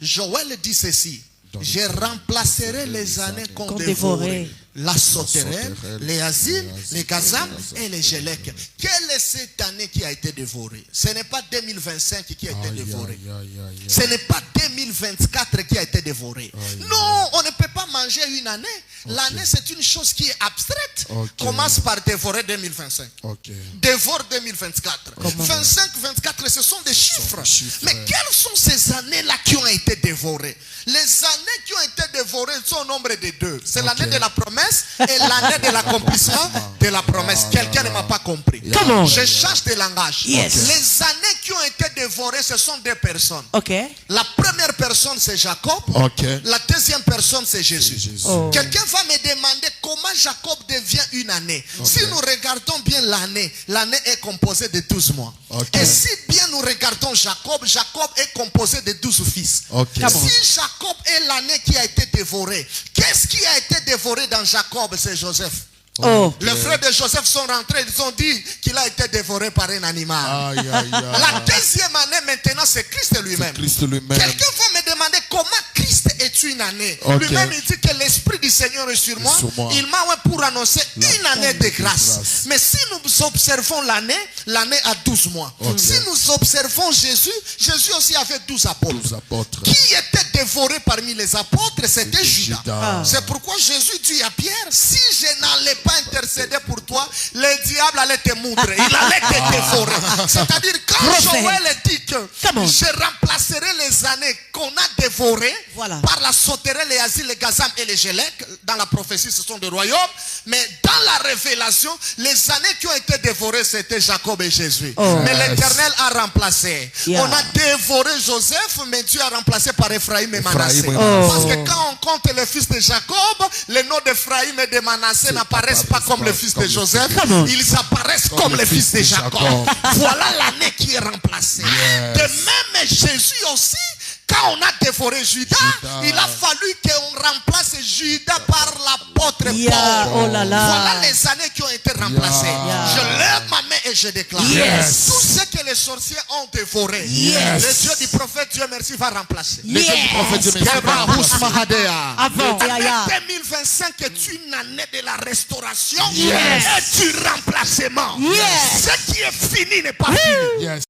Joël dit ceci. Je remplacerai les années qu'on dévorait. La sauterelle, les asiles, les gazam et les gélèques. Quelle est cette année qui a été dévorée? Ce n'est pas 2025 qui a été dévorée. Ce n'est pas 2024 qui a été dévorée. Non, on ne peut pas manger une année. L'année, c'est une chose qui est abstraite. Commence par dévorer 2025. Dévore 2024. 25, 24, ce sont des chiffres. Mais quelles sont ces années-là qui ont été dévorées? Les années qui ont été dévorées sont au nombre de deux. C'est l'année de la promesse et l'année de l'accomplissement de la promesse. Quelqu'un ne m'a pas compris. Je change de langage. Les années qui ont été dévorées, ce sont deux personnes. La première personne, c'est Jacob. La deuxième personne, c'est Jésus. Quelqu'un va me demander comment Jacob devient une année. Si nous regardons bien l'année, l'année est composée de 12 mois. Et si bien nous regardons Jacob, Jacob est composé de 12 fils. Si Jacob est l'année qui a été dévorée, qu'est-ce qui a été dévoré dans Jacob? C'est Joseph. Les frères de Joseph sont rentrés, ils ont dit qu'il a été dévoré par un animal. La deuxième année maintenant, c'est Christ lui-même. Quelqu'un va me demander comment Christ est une année. Lui-même il dit que l'Esprit du Seigneur est sur moi. Il m'a envoyé pour annoncer une année de grâce. Mais si nous observons l'année, l'année a 12 mois. Si nous observons Jésus, Jésus aussi avait 12 apôtres. Qui était dévoré parmi les apôtres? C'était Judas. C'est pourquoi Jésus dit à Pierre, si je n'allais pas intercéder pour toi, le diable allait te moudre. Il allait te dévorer. C'est-à-dire quand Joël dit que je remplacerai les années qu'on a dévorées par la sauterelle, les asiles, les gazam et les gélèques. Dans la prophétie, ce sont des royaumes. Mais dans la révélation, les années qui ont été dévorées, c'était Jacob et Jésus. Mais l'Éternel a remplacé. On a dévoré Joseph, mais Dieu a remplacé par Ephraim et Manassé. Parce que quand on compte les fils de Jacob, les noms d'Ephraim et de Manassé n'apparaissent pas comme les fils de Joseph. Ils apparaissent comme les fils de Jacob. Voilà l'année qui est remplacée. De même, Jésus aussi, quand on a dévoré Judas, il a fallu qu'on remplace Judas par l'apôtre Paul. Voilà les années qui ont été remplacées. Je lève ma main et je déclare. Tout ce que les sorciers ont dévoré, le Dieu du prophète Dieu merci va remplacer. Le Dieu du prophète Dieu merci va remplacer. L'année 2025 est une année de la restauration et du remplacement. Ce qui est fini n'est pas fini.